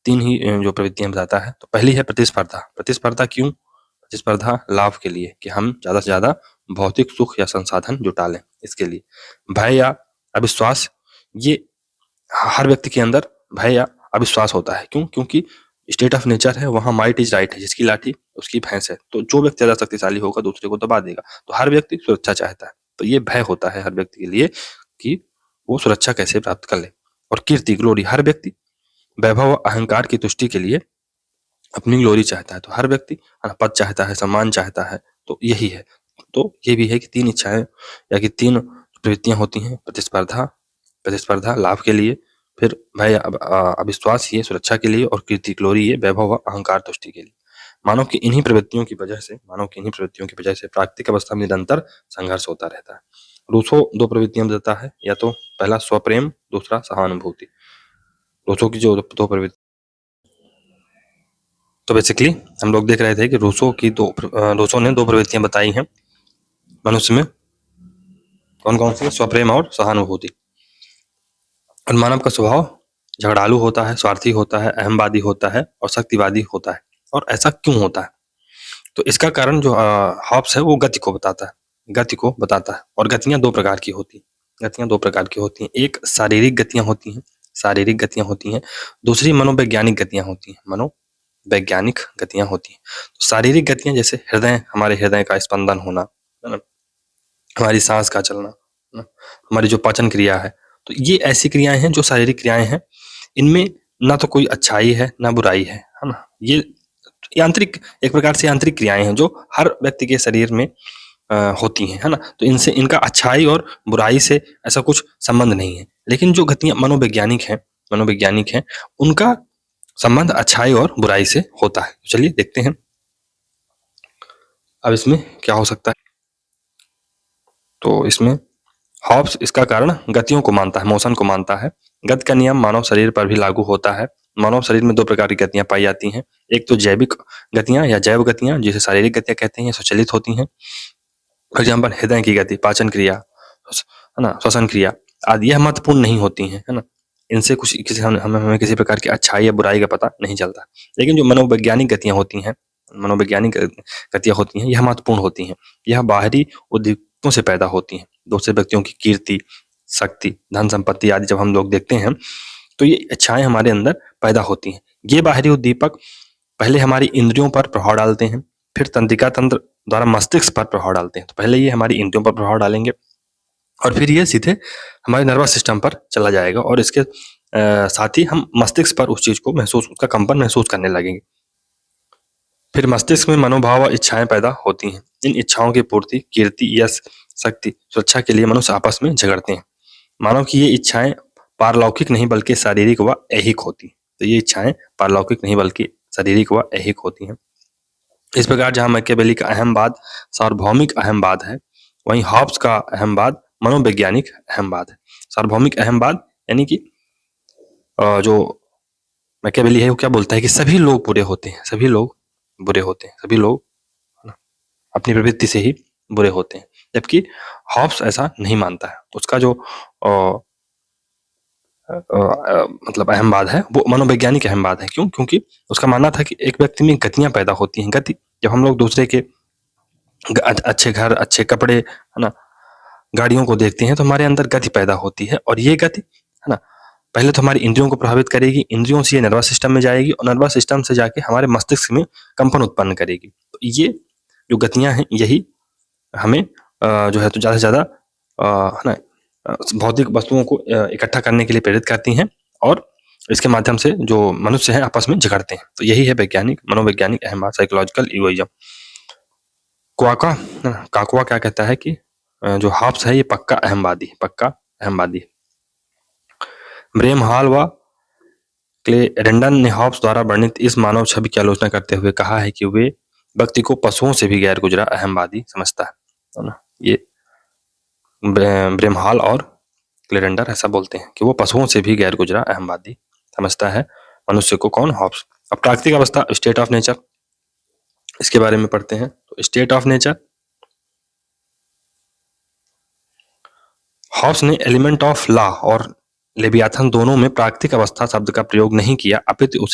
3 ही जो प्रवृत्तियां बताता है। तो पहली है प्रतिस्पर्धा। प्रतिस्पर्धा क्यों? प्रतिस्पर्धा लाभ के लिए, कि हम ज्यादा से ज्यादा भौतिक सुख या संसाधन जुटा लें, इसके लिए। भय या अविश्वास, ये हर व्यक्ति के अंदर भय या अविश्वास होता है। क्यों? क्योंकि स्टेट ऑफ नेचर है, वहां माइट इज राइट है, जिसकी लाठी उसकी भैंस है। तो जो व्यक्ति ज्यादा शक्तिशाली होगा दूसरे को दबा देगा। तो हर व्यक्ति सुरक्षा चाहता है, तो ये भय होता है हर व्यक्ति के लिए कि वो सुरक्षा कैसे प्राप्त कर ले। और कीर्ति, ग्लोरी, हर व्यक्ति वैभव, अहंकार की तुष्टि के लिए अपनी ग्लोरी चाहता है। तो हर व्यक्ति पद चाहता है, सम्मान चाहता है। तो यही है। तो ये भी है कि 3 इच्छाएं या कि 3 प्रवृत्तियां होती हैं, प्रतिस्पर्धा लाभ के लिए, फिर भय अविश्वास ये सुरक्षा के लिए, और कीर्ति, ग्लोरी ये वैभव अहंकार तुष्टि के लिए। मानव की इन्हीं प्रवृत्तियों की वजह से प्राकृतिक अवस्था में निरंतर संघर्ष होता रहता है। रूसो 2 प्रवृत्तियां बताता है, या तो पहला स्वप्रेम, दूसरा सहानुभूति। रूसो की जो 2 प्रवृत्ति, तो बेसिकली हम लोग देख रहे थे कि रूसो ने 2 प्रवृत्तियां बताई हैं मनुष्य में, कौन कौन सी? स्वप्रेम और सहानुभूति। और मानव का स्वभाव झगड़ालू होता है, स्वार्थी होता है, अहमवादी होता है और शक्तिवादी होता है। और ऐसा क्यों होता है? तो इसका कारण जो हॉब्स है वो गति को बताता है। और गतियां 2 प्रकार की होती हैं। एक शारीरिक गतियां होती हैं, दूसरी मनोवैज्ञानिक गतियां होती हैं। तो शारीरिक गतियां जैसे हमारे हृदय का स्पंदन होना, है ना, हमारी सांस का चलना, है ना, हमारी जो पाचन क्रिया है। तो ये ऐसी क्रियाएं हैं जो शारीरिक क्रियाएं हैं। इनमें ना तो कोई अच्छाई है ना बुराई है ना। ये यांत्रिक, एक प्रकार से यांत्रिक क्रियाएं हैं जो हर व्यक्ति के शरीर में होती हैं, है ना। तो इनसे इनका अच्छाई और बुराई से ऐसा कुछ संबंध नहीं है। लेकिन जो गतियां मनोवैज्ञानिक हैं उनका संबंध अच्छाई और बुराई से होता है। चलिए देखते हैं अब इसमें क्या हो सकता है। तो इसमें हॉब्स इसका कारण गतियों को मानता है, मोशन को मानता है। गति का नियम मानव शरीर पर भी लागू होता है। मानव शरीर में 2 प्रकार की गतियां पाई जाती हैं। एक तो जैविक गतियां या जैव गतियां, जिसे शारीरिक गतियां कहते हैं, स्वचालित होती हैं। फॉर एग्जाम्पल हृदय की गति, पाचन क्रिया, है ना, श्वसन क्रिया आदि, यह महत्वपूर्ण नहीं होती हैं, है ना। इनसे हमें किसी प्रकार की अच्छाई या बुराई का पता नहीं चलता। लेकिन जो मनोवैज्ञानिक गतियां होती हैं, यह महत्वपूर्ण होती हैं। यह बाहरी उद्दीपकों से पैदा होती हैं। दूसरे व्यक्तियों की कीर्ति, शक्ति, धन संपत्ति आदि जब हम लोग देखते हैं तो ये इच्छाएं हमारे अंदर पैदा होती हैं। ये बाहरी उद्दीपक पहले हमारी इंद्रियों पर प्रभाव डालते हैं, फिर तंत्रिका तंत्र द्वारा मस्तिष्क पर प्रभाव डालते हैं। तो पहले ये हमारी इंद्रियों पर प्रभाव डालेंगे और फिर ये सीधे हमारे नर्वस सिस्टम पर चला जाएगा, और इसके साथ ही हम मस्तिष्क पर उस चीज को उसका कंपन महसूस करने लगेंगे। फिर मस्तिष्क में मनोभाव और इच्छाएं पैदा होती हैं। इन इच्छाओं की पूर्ति, कीर्ति, यश, शक्ति, सुरक्षा के लिए मनुष्य आपस में झगड़ते हैं। मानव की ये इच्छाएं पारलौकिक नहीं बल्कि शारीरिक व ऐहिक होती हैं। तो ये इच्छाएं पारलौकिक नहीं बल्कि शारीरिक व ऐहिक होती हैं। इस प्रकार जहां मैकियावेली का अहमवाद सार्वभौमिक अहमवाद है, वहीं हॉब्स का अहमवाद मनोवैज्ञानिक अहमवाद है। सार्वभौमिक अहमवाद यानी कि जो मैकियावेली है वो क्या बोलता है कि सभी लोग बुरे होते हैं, सभी लोग अपनी प्रवृत्ति से ही बुरे होते हैं। जबकि हॉब्स ऐसा नहीं मानता है। उसका जो मतलब अहमवाद है वो मनोवैज्ञानिक अहमवाद है। क्यों? क्योंकि उसका मानना था कि एक व्यक्ति में गतियां पैदा होती हैं। गति, जब हम लोग दूसरे के अच्छे घर, अच्छे कपड़े, है ना, गाड़ियों को देखते हैं तो हमारे अंदर गति पैदा होती है, और ये गति है ना पहले तो हमारी इंद्रियों को प्रभावित करेगी, इंद्रियों से ये नर्वस सिस्टम में जाएगी, और नर्वस सिस्टम से जाके हमारे मस्तिष्क में कंपन उत्पन्न करेगी। तो ये जो गतियां हैं यही हमें जो है तो ज़्यादा से ज़्यादा है ना भौतिक वस्तुओं को इकट्ठा करने के लिए प्रेरित करती हैं, और इसके माध्यम से जो मनुष्य हैं आपस में झगड़ते हैं। तो यही है वैज्ञानिक मनोवैज्ञानिक अहम बात, साइकोलॉजिकल इगोइज्म। काकुआ क्या कहता है कि जो हॉब्स है ये पक्का अहमवादी। ब्रेम हॉल व क्लेरेंडन ने हॉब्स द्वारा वर्णित इस मानव छवि की आलोचना करते हुए कहा है कि वे व्यक्ति को पशुओं से भी गैर गुजरा अहमवादी समझता है ना। ये ब्रेम हॉल और क्लेरेंडर ऐसा बोलते हैं कि वो पशुओं से भी गैर गुजरा अहमवादी समझता है मनुष्य को। कौन? हॉब्स। अब प्राकृतिक अवस्था, स्टेट ऑफ नेचर, इसके बारे में पढ़ते हैं। तो स्टेट ऑफ नेचर, हॉब्स ने एलिमेंट ऑफ लॉ और लेवियाथन दोनों में प्राकृतिक अवस्था शब्द का प्रयोग नहीं किया, अपितु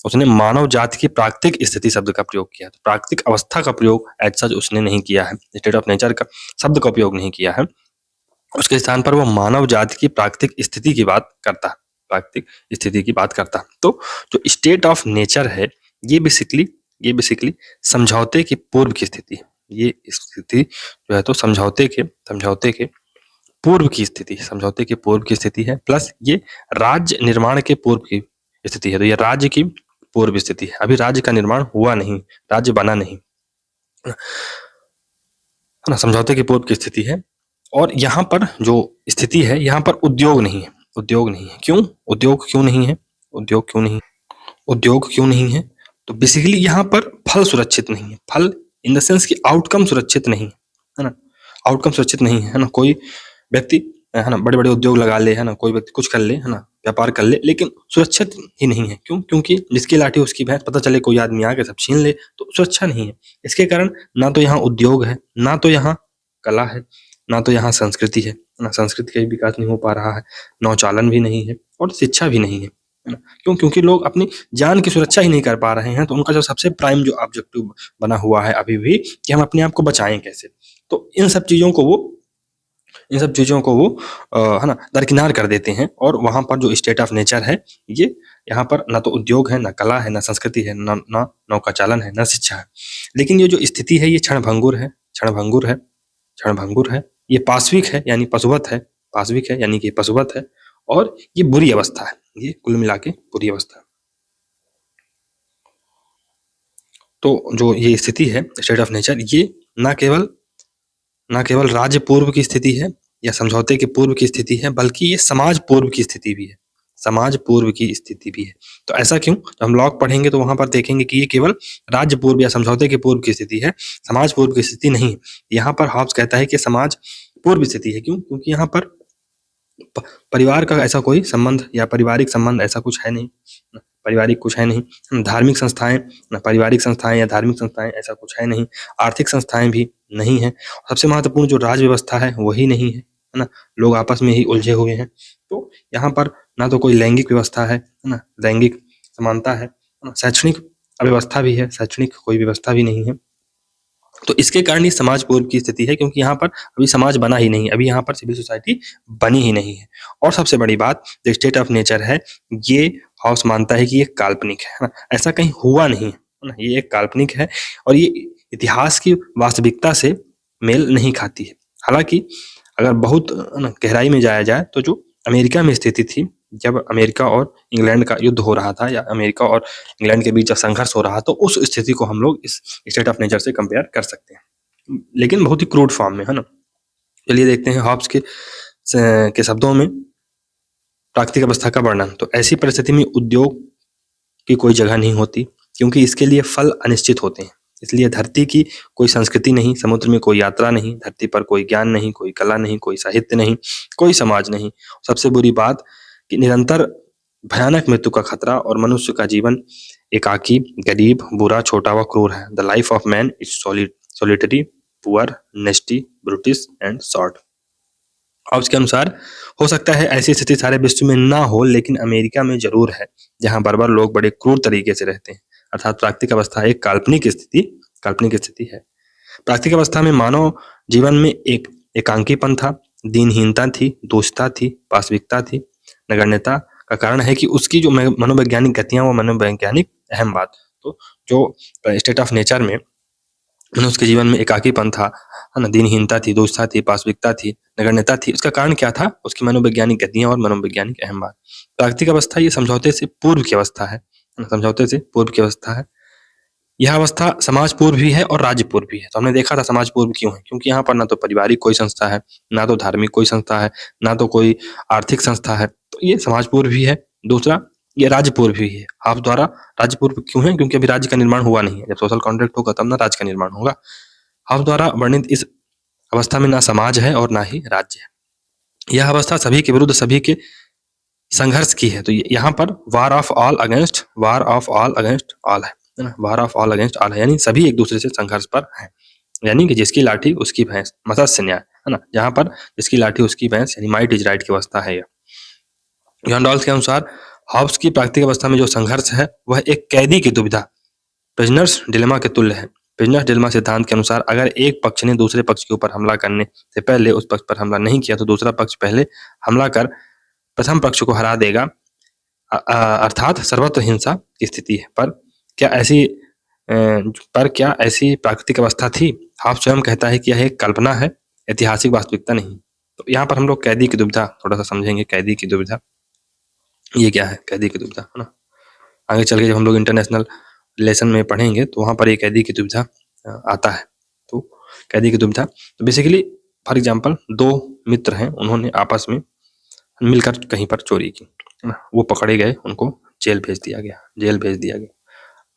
उसने मानव जाति की प्राकृतिक स्थिति शब्द का प्रयोग किया। तो प्राकृतिक अवस्था का प्रयोग एज सच उसने नहीं किया है, स्टेट ऑफ नेचर का शब्द का उपयोग नहीं किया है। उसके स्थान पर वो मानव जाति की प्राकृतिक स्थिति की बात करता है। तो जो स्टेट ऑफ नेचर है ये बेसिकली समझौते की पूर्व की स्थिति है। ये स्थिति जो है तो समझौते के पूर्व की स्थिति है, प्लस ये राज्य निर्माण के पूर्व की स्थिति है। तो ये राज्य की पूर्व स्थिति है, अभी राज्य का निर्माण हुआ नहीं, राज्य बना नहीं है ना, समझौते की पूर्व की स्थिति है। और यहाँ पर जो स्थिति है यहाँ पर उद्योग नहीं है। क्यों उद्योग क्यों नहीं है? तो बेसिकली यहाँ पर फल सुरक्षित नहीं है, फल इन द सेंस कि आउटकम सुरक्षित नहीं है ना, आउटकम सुरक्षित नहीं है ना। कोई व्यक्ति है ना बड़े बड़े उद्योग लगा ले, है ना, कोई व्यक्ति कुछ कर ले, है ना, व्यापार कर ले, लेकिन सुरक्षित ही नहीं है। क्यों? क्योंकि जिसकी लाठी उसकी भैंस, पता चले कोई आदमी आके सब छीन ले तो सुरक्षा नहीं है। इसके कारण ना तो यहाँ उद्योग है, ना तो यहाँ कला है, ना तो यहाँ संस्कृति है ना, संस्कृति का भी विकास नहीं हो पा रहा है, नौचालन भी नहीं है और शिक्षा भी नहीं है ना। क्यों? क्योंकि लोग अपनी जान की सुरक्षा ही नहीं कर पा रहे हैं। तो उनका जो सबसे प्राइम जो ऑब्जेक्टिव बना हुआ है अभी भी कि हम अपने आप को बचाएं कैसे, तो इन सब चीजों को वो है ना दरकिनार कर देते हैं। और वहां पर जो स्टेट ऑफ नेचर है ये यहाँ पर ना तो उद्योग है, ना कला है, ना संस्कृति है, ना नौकाचालन है, ना शिक्षा है। लेकिन ये जो स्थिति है ये क्षणभंगुर है, ये पाश्विक है यानी पशुवत है, और ये बुरी अवस्था है, ये कुल मिला के बुरी अवस्था है। तो जो ये स्थिति है स्टेट ऑफ नेचर ये ना केवल राज्य पूर्व की स्थिति है या समझौते के पूर्व की स्थिति है, बल्कि ये समाज पूर्व की स्थिति भी है। तो ऐसा क्यों? हम लॉक पढ़ेंगे तो वहां पर देखेंगे कि ये केवल राज्य पूर्व या समझौते के पूर्व की स्थिति है, समाज पूर्व की स्थिति नहीं है। यहाँ पर हॉब्स कहता है कि समाज पूर्व स्थिति है। क्यों? क्योंकि यहाँ पर परिवार का ऐसा कोई संबंध या पारिवारिक संबंध ऐसा कुछ है नहीं, पारिवारिक कुछ है नहीं, धार्मिक संस्थाएं, पारिवारिक संस्थाएं या धार्मिक संस्थाएं ऐसा कुछ है नहीं, आर्थिक संस्थाएं भी नहीं है, सबसे महत्वपूर्ण जो राज व्यवस्था है वही नहीं है ना, लोग आपस में ही उलझे हुए हैं। तो यहाँ पर ना तो कोई लैंगिक व्यवस्था है ना, लैंगिक समानता है ना, शैक्षणिक अव्यवस्था भी है, शैक्षणिक कोई व्यवस्था भी नहीं है। तो इसके कारण ये समाज पूर्व की स्थिति है, क्योंकि यहाँ पर अभी समाज बना ही नहीं, अभी यहाँ पर सिविल सोसाइटी बनी ही नहीं है। और सबसे बड़ी बात जो स्टेट ऑफ नेचर है ये हाउस मानता है कि ये काल्पनिक है ना, ऐसा कहीं हुआ नहीं है ना, ये एक काल्पनिक है और ये इतिहास की वास्तविकता से मेल नहीं खाती है। हालांकि अगर बहुत गहराई में जाया जाए तो जो अमेरिका में स्थिति थी जब अमेरिका और इंग्लैंड का युद्ध हो रहा था या अमेरिका और इंग्लैंड के बीच जब संघर्ष हो रहा तो उस स्थिति को हम लोग इस स्टेट ऑफ नेचर से कंपेयर कर सकते हैं, लेकिन बहुत ही क्रूड फॉर्म में, है ना। चलिए देखते हैं हॉब्स के शब्दों में प्राकृतिक अवस्था का वर्णन। तो ऐसी परिस्थिति में उद्योग की कोई जगह नहीं होती, क्योंकि इसके लिए फल अनिश्चित होते हैं। इसलिए धरती की कोई संस्कृति नहीं, समुद्र में कोई यात्रा नहीं, धरती पर कोई ज्ञान नहीं, कोई कला नहीं, कोई साहित्य नहीं, कोई समाज नहीं। सबसे बुरी बात कि निरंतर भयानक मृत्यु का खतरा और मनुष्य का जीवन एकाकी, गरीब, बुरा, छोटा व क्रूर है। The life of man is solitary, poor, nasty, brutish and short. Hobbes के अनुसार हो सकता है ऐसी स्थिति सारे विश्व में ना हो, लेकिन अमेरिका में जरूर है, जहां बर्बर लोग बड़े क्रूर तरीके से रहते हैं। अर्थात प्राकृतिक अवस्था एक काल्पनिक स्थिति है। प्राकृतिक अवस्था में मानव जीवन में एक एकांकीपन था, दीनहीनता थी, दोषता थी, पाशविकता थी। नगण्यता का कारण है कि उसकी जो मनोवैज्ञानिक गतियां, वो मनोवैज्ञानिक अहम बात। तो जो स्टेट ऑफ नेचर में उसके जीवन में एकाकीपन था, है ना, दीनहीनता थी, दोषता थी, पाशविकता थी, नगण्यता थी, उसका कारण क्या था? उसकी मनोवैज्ञानिक गतियां और मनोवैज्ञानिक अहम बात। प्राकृतिक अवस्था ये समझौते से पूर्व की अवस्था है, समझौते से पूर्व की अवस्था है। यह अवस्था समाज पूर्व भी है और राज्य पूर्व भी है। तो हमने देखा था समाज पूर्व क्यों है, क्योंकि यहाँ पर ना तो पारिवारिक कोई संस्था है, ना तो धार्मिक कोई संस्था है, ना तो कोई आर्थिक संस्था है, तो ये समाज पूर्व भी है। दूसरा, ये राज्य पूर्व भी है। आप द्वारा राज्य पूर्व क्यों है? क्योंकि अभी राज्य का निर्माण हुआ नहीं है। जब सोशल कॉन्ट्रैक्ट होगा तब ना राज्य का निर्माण होगा। आप द्वारा वर्णित इस अवस्था में ना समाज है और ना ही राज्य है। यह अवस्था सभी के विरुद्ध, सभी के संघर्ष की है। तो यहाँ पर war of all against all है ना, war of all against all है, यानी सभी एक दूसरे से संघर्ष पर हैं। यानी कि जिसकी लाठी उसकी भैंस, मत्स्य न्याय, है ना, जहाँ पर जिसकी लाठी उसकी भैंस, यानी माइट इज राइट की अवस्था है यह। जॉन रॉल्स के अनुसार हॉब्स की प्राकृतिक अवस्था में जो संघर्ष है वह एक कैदी की दुविधा, प्रिजनर्स डिलेमा के तुल्य है। प्रिजनर्स डिलेमा सिद्धांत के अनुसार अगर एक पक्ष ने दूसरे पक्ष के ऊपर हमला करने से पहले उस पक्ष पर हमला नहीं किया तो दूसरा पक्ष पहले हमला कर प्रथम पक्ष को हरा देगा, अर्थात सर्वत्र हिंसा की स्थिति है। पर क्या ऐसी प्राकृतिक अवस्था थी? हॉब्स स्वयं कहता है कि यह एक कल्पना है, ऐतिहासिक वास्तविकता नहीं। तो यहाँ पर हम लोग कैदी की दुविधा थोड़ा सा समझेंगे। कैदी की दुविधा ये क्या है? कैदी की दुविधा, है ना, आगे चल के जब हम लोग इंटरनेशनल रिलेशन में पढ़ेंगे तो वहाँ पर ये कैदी की दुविधा आता है। तो कैदी की दुविधा, तो बेसिकली फॉर एग्जाम्पल दो मित्र हैं, उन्होंने आपस में मिलकर कहीं पर चोरी की, है ना, वो पकड़े गए, उनको जेल भेज दिया गया।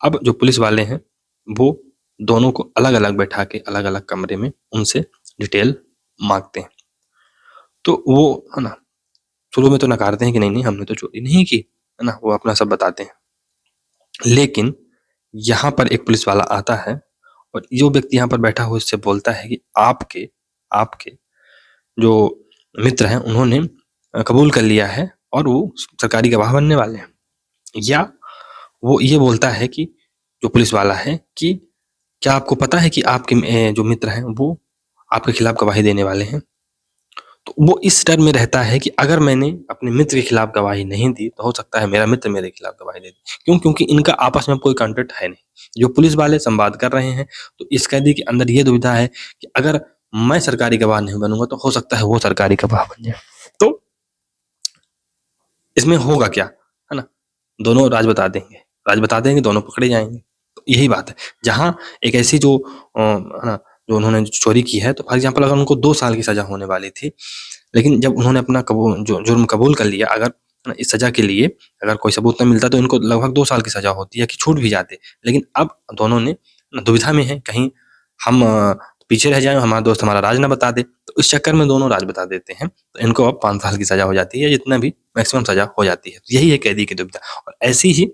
अब जो पुलिस वाले हैं वो दोनों को अलग अलग बैठा के अलग अलग कमरे में उनसे डिटेल मांगते हैं। तो वो, है ना, शुरू में तो नकारते हैं कि नहीं हमने तो चोरी नहीं की, है ना, वो अपना सब बताते हैं। लेकिन यहाँ पर एक पुलिस वाला आता है और जो व्यक्ति यहाँ पर बैठा हुआ इससे बोलता है कि आपके जो मित्र हैं उन्होंने कबूल कर लिया है और वो सरकारी गवाह बनने वाले हैं। या वो ये बोलता है कि जो पुलिस वाला है कि क्या आपको पता है कि आपके जो मित्र हैं वो आपके खिलाफ गवाही देने वाले हैं। तो वो इस डर में रहता है कि अगर मैंने अपने मित्र के खिलाफ गवाही नहीं दी तो हो सकता है मेरा मित्र मेरे खिलाफ गवाही दे दे। क्यों? क्योंकि इनका आपस में कोई कॉन्ट्रैक्ट है नहीं। जो पुलिस वाले संवाद कर रहे हैं तो इस कैदी के अंदर ये दुविधा है कि अगर मैं सरकारी गवाह नहीं बनूंगा तो हो सकता है वो सरकारी गवाह बन जाए। तो इसमें होगा क्या, है ना, दोनों राज बता देंगे, दोनों पकड़े जाएंगे। तो यही बात है। जहाँ एक ऐसी जो जो उन्होंने चोरी की है, तो फॉर एग्जाम्पल अगर उनको 2 साल की सजा होने वाली थी, लेकिन जब उन्होंने अपना जुर्म कबूल कर लिया, अगर इस सजा के लिए अगर कोई सबूत न मिलता तो इनको लगभग 2 साल की सजा होती है कि छूट भी जाते। लेकिन अब दोनों ने दुविधा में है, कहीं हम पीछे रह जाए, हमारा दोस्त हमारा राज ना बता दे, तो इस चक्कर में दोनों राज बता देते हैं। तो इनको अब 5 साल की सजा हो जाती है, जितना भी मैक्सिमम सजा हो जाती है। तो यही है कैदी की दुविधा। और ऐसी ही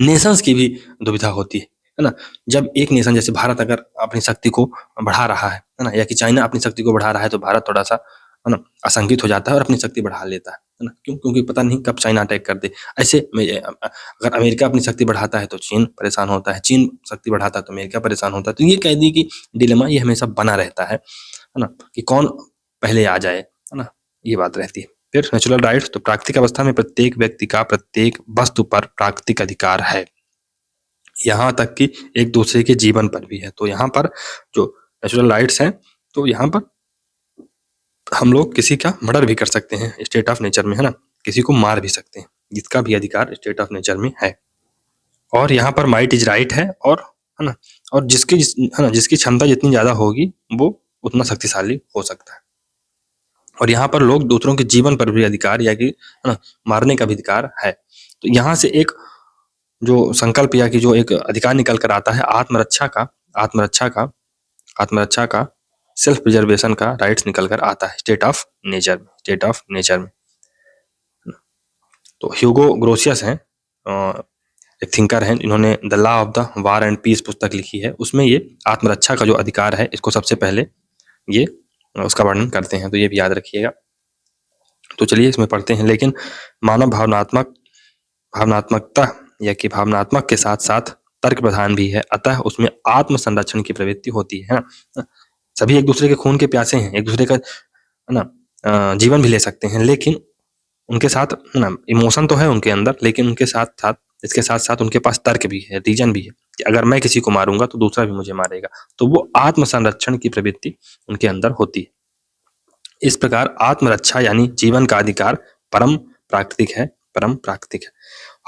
नेशंस की भी दुविधा होती है ना। जब एक नेशन जैसे भारत अगर अपनी शक्ति को बढ़ा रहा है ना, या कि चाइना अपनी शक्ति को बढ़ा रहा है, तो भारत थोड़ा सा, है ना, आशंकित हो जाता है और अपनी शक्ति बढ़ा लेता है ना। क्यों? क्योंकि पता नहीं कब चाइना अटैक कर दे। ऐसे में अगर अमेरिका अपनी शक्ति बढ़ाता है तो चीन परेशान होता है, चीन शक्ति बढ़ाता है तो अमेरिका परेशान होता है। तो ये कैदी की डिलेमा ये हमेशा बना रहता है ना, कि कौन पहले आ जाए, है ना, ये बात रहती है। फिर नेचुरल राइट्स, तो प्राकृतिक अवस्था में प्रत्येक व्यक्ति का प्रत्येक वस्तु पर प्राकृतिक अधिकार है, यहाँ तक कि एक दूसरे के जीवन पर भी है। तो यहाँ पर जो नेचुरल राइट्स हैं, तो यहाँ पर हम लोग किसी का मर्डर भी कर सकते हैं स्टेट ऑफ नेचर में, है ना, किसी को मार भी सकते हैं, जिसका भी अधिकार स्टेट ऑफ नेचर में है। और यहाँ पर माइट इज राइट है, और है ना, और जिसकी क्षमता जितनी ज्यादा होगी वो उतना शक्तिशाली हो सकता है। और यहाँ पर लोग दूसरों के जीवन पर भी अधिकार, या कि, है ना, मारने का भी अधिकार है। तो यहाँ से एक जो संकल्प या कि जो एक अधिकार निकल कर आता है आत्मरक्षा का सेल्फ प्रिजर्वेशन का राइट्स निकल कर आता है स्टेट ऑफ नेचर में। तो ह्यूगो ग्रोसियस हैं, एक थिंकर हैं, इन्होंने the law of the war and peace पुस्तक लिखी है। उसमें ये आत्मरक्षा का जो अधिकार है इसको सबसे पहले ये उसका वर्णन करते हैं। तो ये भी याद रखिएगा। तो चलिए इसमें पढ़ते हैं। लेकिन मानव भावनात्मकता या कि भावनात्मक के साथ साथ तर्क प्रधान भी है, अतः उसमें आत्म संरक्षण की प्रवृत्ति होती है। सभी एक दूसरे के खून के प्यासे हैं, एक दूसरे का है ना जीवन भी ले सकते हैं, लेकिन उनके साथ है ना इमोशन तो है उनके अंदर, लेकिन उनके साथ-साथ इसके साथ-साथ उनके पास तर्क भी है, रीज़न भी है कि अगर मैं किसी को मारूँगा तो दूसरा भी मुझे मारेगा। तो वो आत्म संरक्षण की प्रवृत्ति उनके अंदर होती है। इस प्रकार आत्मरक्षा यानी जीवन का अधिकार परम प्राकृतिक है, परम प्राकृतिक है।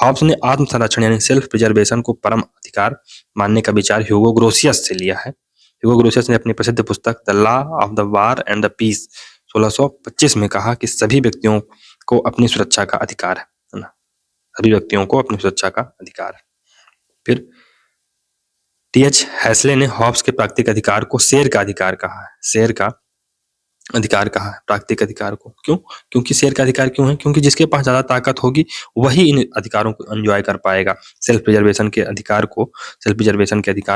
हॉब्स ने आत्म संरक्षण यानी सेल्फ प्रिजर्वेशन को परम अधिकार मानने का विचार ह्यूगो ग्रोसियस से लिया है। ह्यूगो ग्रोसियस ने अपनी प्रसिद्ध पुस्तक the law of the war and the peace 1625 में कहा कि सभी व्यक्तियों को अपनी सुरक्षा का अधिकार है ना, सभी व्यक्तियों को अपनी सुरक्षा का अधिकार है। फिर टी.एच. हैसले ने हॉब्स के प्राकृतिक अधिकार को शेर का अधिकार कहा है, शेर का अधिकार कहा है प्राकृतिक अधिकार को। क्यों? क्योंकि शेर का अधिकार क्यों है? क्योंकि जिसके पास ज़्यादा ताकत होगी वही इन अधिकारों को एन्जॉय कर पाएगा। सेल्फ प्रिजर्वेशन के अधिकार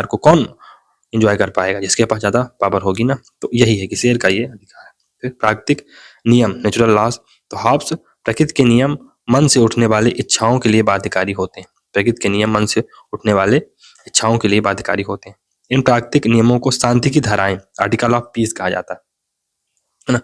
को कौन एन्जॉय कर पाएगा? जिसके पास ज़्यादा पावर होगी ना। तो यही है कि शेर का ये अधिकार है। फिर प्राकृतिक नियम नेचुरल लॉज, तो हॉब्स प्रकृति के नियम मन से उठने वाले इच्छाओं के लिए बाध्यकारी होते हैं। प्रकृति के नियम मन से उठने वाले इच्छाओं के लिए बाध्यकारी होते हैं। इन प्राकृतिक नियमों को शांति की धाराएं आर्टिकल ऑफ पीस कहा जाता है ना।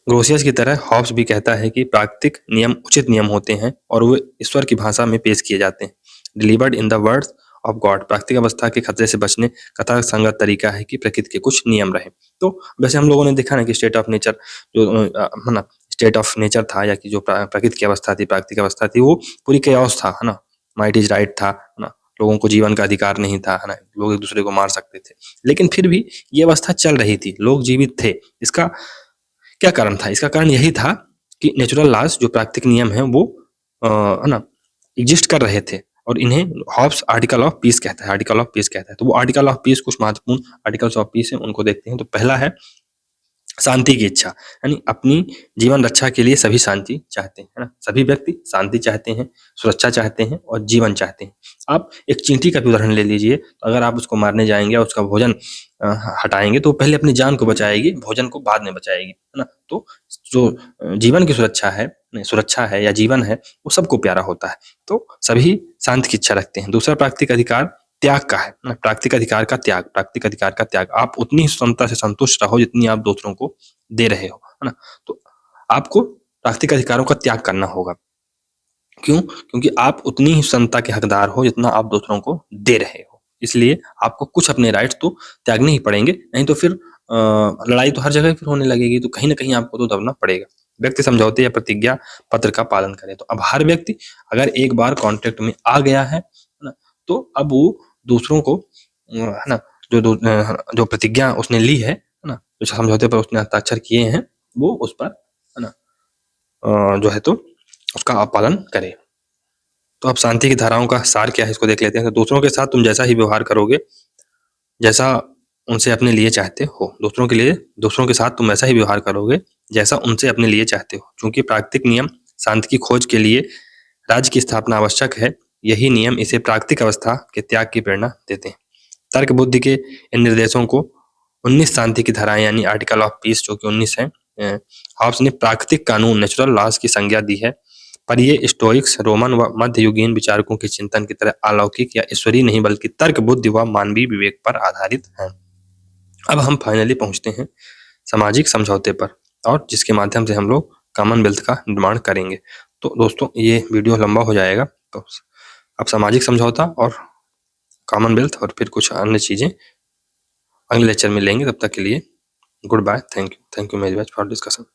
ग्रोसियस की तरह हॉब्स भी कहता है कि प्राकृतिक नियम उचित नियम होते हैं और वे ईश्वर की भाषा में पेश किए जाते हैं। Delivered in the words of God, प्राकृतिक अवस्था के खतरे से बचने का तर्कसंगत तरीका है कि प्रकृति के कुछ नियम रहे। तो वैसे हम लोगों ने देखा ना कि स्टेट ऑफ नेचर जो है ना स्टेट ऑफ नेचर था, या कि जो प्रकृति की अवस्था थी, प्राकृतिक अवस्था थी, वो पूरी केओस था, है ना। माइट इज राइट था, है ना। लोगों को जीवन का अधिकार नहीं था, है ना। लोग एक दूसरे को मार सकते थे, लेकिन फिर भी ये अवस्था चल रही थी, लोग जीवित थे। इसका क्या कारण था? इसका कारण यही था कि नेचुरल लॉज जो प्राकृतिक नियम है वो है ना एग्जिस्ट कर रहे थे, और इन्हें हॉब्स आर्टिकल ऑफ पीस कहता है, आर्टिकल ऑफ पीस कहता है। तो वो आर्टिकल ऑफ पीस कुछ महत्वपूर्ण आर्टिकल्स ऑफ पीस है, उनको देखते हैं। तो पहला है शांति की इच्छा, यानी अपनी जीवन रक्षा के लिए सभी शांति चाहते हैं, है ना। सभी व्यक्ति शांति चाहते हैं, सुरक्षा चाहते हैं और जीवन चाहते हैं। आप एक चींटी का भी उदाहरण ले लीजिए, तो अगर आप उसको मारने जाएंगे और उसका भोजन हटाएंगे तो पहले अपनी जान को बचाएगी, भोजन को बाद में बचाएगी, है ना। तो जो जीवन की सुरक्षा है या जीवन है, वो सबको प्यारा होता है। तो सभी शांति की इच्छा रखते हैं। दूसरा प्राकृतिक अधिकार त्याग का है, प्राकृतिक अधिकार का त्याग, प्राकृतिक अधिकार का त्याग। आप उतनी ही क्षमता से संतुष्ट रहो जितनी आप दूसरों को दे रहे हो, है ना। तो आपको प्राकृतिक अधिकारों का त्याग करना होगा। क्यों? क्योंकि आप उतनी ही क्षमता के हकदार हो जितना आप दूसरों को दे रहे हो। इसलिए आपको कुछ अपने राइट्स तो त्यागने ही पड़ेंगे, नहीं तो फिर लड़ाई तो हर जगह फिर होने लगेगी, तो कहीं ना कहीं आपको तो दबना पड़ेगा। व्यक्ति समझौते या प्रतिज्ञा पत्र का पालन करे। तो अब हर व्यक्ति अगर एक बार कॉन्ट्रैक्ट में आ गया है ना, तो अब वो दूसरों को है ना जो प्रतिज्ञा उसने ली है ना, जो समझौते पर उसने हस्ताक्षर किए हैं, वो उस पर है ना जो है तो उसका पालन करे। तो अब शांति की धाराओं का सार क्या है, इसको देख लेते हैं। तो दूसरों के साथ तुम जैसा ही व्यवहार करोगे जैसा उनसे अपने लिए चाहते हो। दूसरों के साथ तुम वैसा ही व्यवहार करोगे जैसा उनसे अपने लिए चाहते हो। क्योंकि प्राकृतिक नियम शांति की खोज के लिए राज्य की स्थापना आवश्यक है, यही नियम इसे प्राकृतिक अवस्था के त्याग की प्रेरणा देते हैं। तर्क बुद्धि के इन निर्देशों को 19 शांति की धाराएं यानी आर्टिकल ऑफ पीस जो कि 19 है, हॉब्स ने प्राकृतिक कानून नेचुरल लॉज की संज्ञा दी है, पर ये स्टोइक्स, रोमन व मध्ययुगीन विचारकों के चिंतन की तरह अलौकिक या ईश्वरीय नहीं बल्कि तर्क बुद्धि व मानवीय विवेक पर आधारित है। अब हम फाइनली पहुंचते हैं सामाजिक समझौते पर, और जिसके माध्यम से हम लोग कॉमनवेल्थ का निर्माण करेंगे। तो दोस्तों ये वीडियो लंबा हो जाएगा, तो अब सामाजिक समझौता और कॉमनवेल्थ और फिर कुछ अन्य चीजें अगले लेक्चर में लेंगे। तब तक के लिए goodbye, thank you very much for discussion.